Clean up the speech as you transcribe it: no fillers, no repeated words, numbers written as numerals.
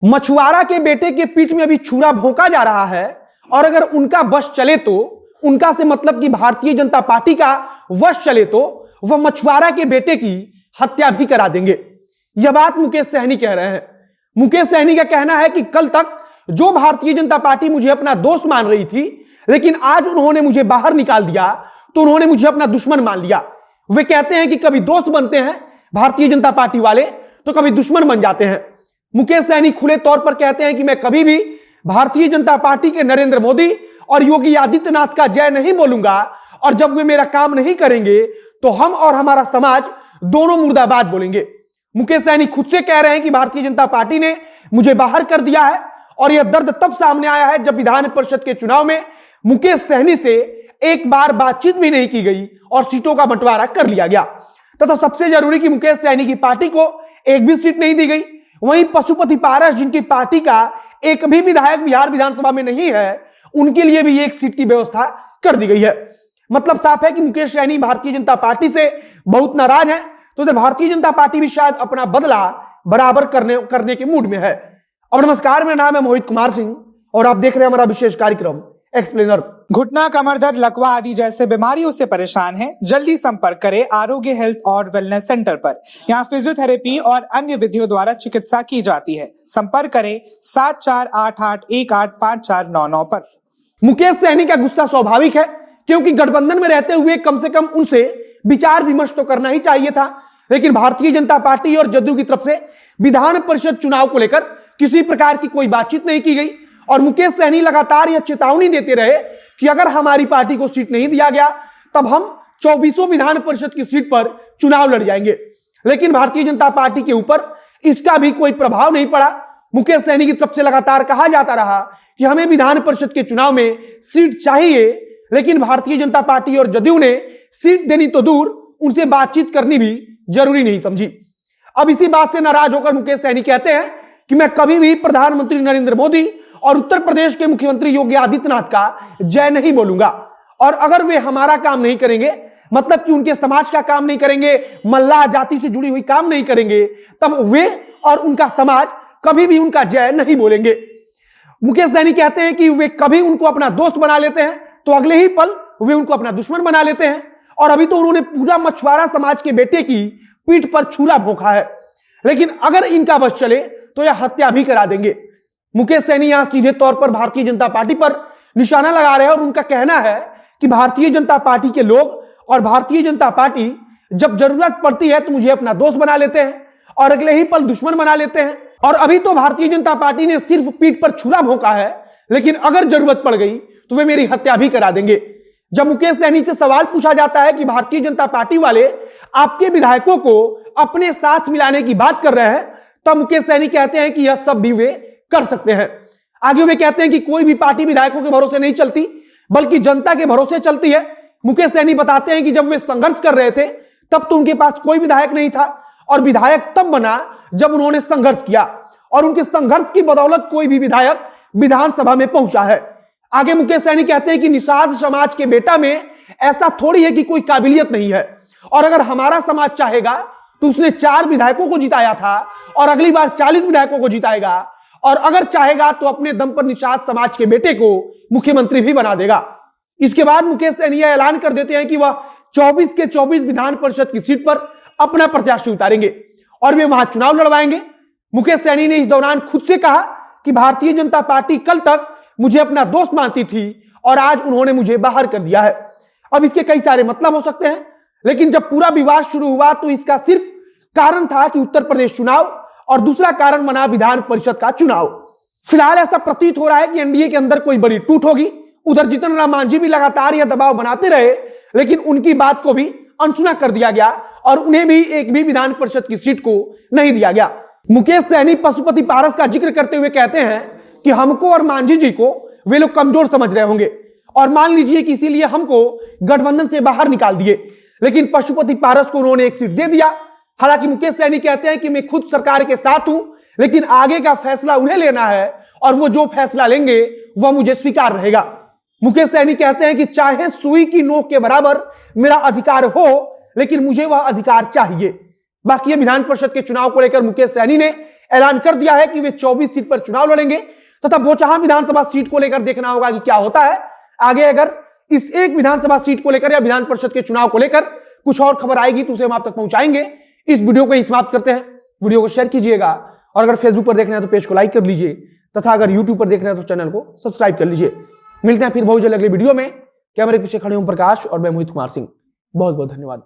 मछुआरा के बेटे के पीठ में अभी छुरा भोंका जा रहा है और अगर उनका वश चले तो, उनका से मतलब कि भारतीय जनता पार्टी का वश चले तो वह मछुआरा के बेटे की हत्या भी करा देंगे। यह बात मुकेश सहनी कह रहे हैं। मुकेश सहनी का कहना है कि कल तक जो भारतीय जनता पार्टी मुझे अपना दोस्त मान रही थी, लेकिन आज उन्होंने मुझे बाहर निकाल दिया तो उन्होंने मुझे अपना दुश्मन मान लिया। वे कहते हैं कि कभी दोस्त बनते हैं भारतीय जनता पार्टी वाले तो कभी दुश्मन बन जाते हैं। मुकेश सहनी खुले तौर पर कहते हैं कि मैं कभी भी भारतीय जनता पार्टी के नरेंद्र मोदी और योगी आदित्यनाथ का जय नहीं बोलूंगा और जब वे मेरा काम नहीं करेंगे तो हम और हमारा समाज दोनों मुर्दाबाद बोलेंगे। मुकेश सहनी खुद से कह रहे हैं कि भारतीय जनता पार्टी ने मुझे बाहर कर दिया है और यह दर्द तब सामने आया है जब विधान परिषद के चुनाव में मुकेश सहनी से एक बार बातचीत भी नहीं की गई और सीटों का बंटवारा कर लिया गया। तथा सबसे जरूरी कि मुकेश सहनी की पार्टी को एक भी सीट नहीं दी गई। वहीं पशुपति पारस जिनकी पार्टी का एक भी विधायक बिहार विधानसभा में नहीं है, उनके लिए भी एक सीट की व्यवस्था कर दी गई है। मतलब साफ है कि मुकेश सहनी भारतीय जनता पार्टी से बहुत नाराज हैं, तो इधर भारतीय जनता पार्टी भी शायद अपना बदला बराबर करने के मूड में है। और नमस्कार, मेरा नाम है मोहित कुमार सिंह और आप देख रहे हैं हमारा विशेष कार्यक्रम एक्सप्लेनर। घुटना, कमर दर्द, लकवा आदि जैसे बीमारियों से परेशान हैं? जल्दी संपर्क करें आरोग्य हेल्थ और वेलनेस सेंटर पर। यहाँ फिजियोथेरेपी और अन्य विधियों द्वारा चिकित्सा की जाती है। संपर्क करें 7488185499 पर। मुकेश सहनी का गुस्सा स्वाभाविक है, क्योंकि गठबंधन में रहते हुए कम से कम उनसे विचार विमर्श तो करना ही चाहिए था, लेकिन भारतीय जनता पार्टी और जदयू की तरफ से विधान परिषद चुनाव को लेकर किसी प्रकार की कोई बातचीत नहीं की गई। और मुकेश सहनी लगातार यह चेतावनी देते रहे कि अगर हमारी पार्टी को सीट नहीं दिया गया तब हम 24 विधान परिषद की सीट पर चुनाव लड़ जाएंगे, लेकिन भारतीय जनता पार्टी के ऊपर इसका भी कोई प्रभाव नहीं पड़ा। मुकेश सहनी की तरफ से लगातार कहा जाता रहा कि हमें विधान परिषद के चुनाव में सीट चाहिए, लेकिन भारतीय जनता पार्टी और जदयू ने सीट देनी तो दूर, उनसे बातचीत करनी भी जरूरी नहीं समझी। अब इसी बात से नाराज होकर मुकेश सहनी कहते हैं कि मैं कभी भी प्रधानमंत्री नरेंद्र मोदी और उत्तर प्रदेश के मुख्यमंत्री योगी आदित्यनाथ का जय नहीं बोलूंगा। और अगर वे हमारा काम नहीं करेंगे, मतलब कि उनके समाज का काम नहीं करेंगे, मल्लाह जाति से जुड़ी हुई काम नहीं करेंगे, तब वे और उनका समाज कभी भी उनका जय नहीं बोलेंगे। मुकेश सहनी कहते हैं कि वे कभी उनको अपना दोस्त बना लेते हैं तो अगले ही पल वे उनको अपना दुश्मन बना लेते हैं। और अभी तो उन्होंने पूरा मछुआरा समाज के बेटे की पीठ पर छुरा भोंका है, लेकिन अगर इनका बस चले तो यह हत्या भी करा देंगे। मुकेश सहनी यहां सीधे तौर पर भारतीय जनता पार्टी पर निशाना लगा रहे हैं और उनका कहना है कि भारतीय जनता पार्टी के लोग और भारतीय जनता पार्टी जब जरूरत पड़ती है तो मुझे अपना दोस्त बना लेते हैं और अगले ही पल दुश्मन बना लेते हैं। और अभी तो भारतीय जनता पार्टी ने सिर्फ पीठ पर छुरा भोंका है, लेकिन अगर जरूरत पड़ गई तो वे मेरी हत्या भी करा देंगे। जब मुकेश सहनी से सवाल पूछा जाता है कि भारतीय जनता पार्टी वाले आपके विधायकों को अपने साथ मिलाने की बात कर रहे हैं, तब मुकेश सहनी कहते हैं कि यह सब भी वे कर सकते हैं। आगे वे कहते हैं कि कोई भी पार्टी विधायकों के भरोसे नहीं चलती, बल्कि जनता के भरोसे चलती है। मुकेश सहनी बताते हैं कि जब वे संघर्ष कर रहे थे तब तो उनके पास कोई विधायक नहीं था और विधायक तब बना जब उन्होंने संघर्ष किया और उनके संघर्ष की बदौलत कोई भी विधायक विधानसभा में पहुंचा है। आगे मुकेश सहनी कहते हैं कि निषाद समाज के बेटा में ऐसा थोड़ी है कि कोई काबिलियत नहीं है, और अगर हमारा समाज चाहेगा तो उसने 4 विधायकों को जिताया था और अगली बार 40 विधायकों को जिताएगा, और अगर चाहेगा तो अपने दम पर निषाद समाज के बेटे को मुख्यमंत्री भी बना देगा। इसके बाद मुकेश सहनी यह ऐलान कर देते हैं कि वह 24 के 24 विधान परिषद की सीट पर अपना प्रत्याशी उतारेंगे और वे वहां चुनाव लड़वाएंगे। मुकेश सहनी ने इस दौरान खुद से कहा कि भारतीय जनता पार्टी कल तक मुझे अपना दोस्त मानती थी और आज उन्होंने मुझे बाहर कर दिया है। अब इसके कई सारे मतलब हो सकते हैं, लेकिन जब पूरा विवाद शुरू हुआ तो इसका सिर्फ कारण था कि उत्तर प्रदेश चुनाव और दूसरा कारण बना विधान परिषद का चुनाव। फिलहाल ऐसा प्रतीत हो रहा है कि एनडीए के अंदर कोई बड़ी टूट होगी। उधर जीतन राम मांझी भी लगातार यह दबाव बनाते रहे, लेकिन उनकी बात को भी अनसुना कर दिया गया और उन्हें भी एक भी विधान परिषद की सीट को नहीं दिया गया। मुकेश सहनी पशुपति पारस का जिक्र करते हुए कहते हैं कि हमको और मांझी जी को वे लोग कमजोर समझ रहे होंगे और मान लीजिए कि इसीलिए हमको गठबंधन से बाहर निकाल दिए, लेकिन पशुपति पारस को उन्होंने एक सीट दे दिया। हालांकि मुकेश सहनी कहते हैं कि मैं खुद सरकार के साथ हूं, लेकिन आगे का फैसला उन्हें लेना है और वो जो फैसला लेंगे वह मुझे स्वीकार रहेगा। मुकेश सहनी कहते हैं कि चाहे सुई की नोक के बराबर मेरा अधिकार हो, लेकिन मुझे वह अधिकार चाहिए। बाकी विधान परिषद के चुनाव को लेकर मुकेश सहनी ने ऐलान कर दिया है कि वे 24 सीट पर चुनाव लड़ेंगे तथा बोचहां विधानसभा सीट को लेकर देखना होगा कि क्या होता है आगे। अगर इस एक विधानसभा सीट को लेकर या विधान परिषद के चुनाव को लेकर कुछ और खबर आएगी तो उसे हम आप तक पहुंचाएंगे। इस वीडियो को समाप्त करते हैं। वीडियो को शेयर कीजिएगा और अगर फेसबुक पर देखना है तो पेज को लाइक कर लीजिए तथा अगर यूट्यूब पर देखना है तो चैनल को सब्सक्राइब कर लीजिए। मिलते हैं फिर बहुत जल्द अगले वीडियो में। कैमरे पीछे खड़े ओम प्रकाश और मैं मोहित कुमार सिंह। बहुत बहुत धन्यवाद।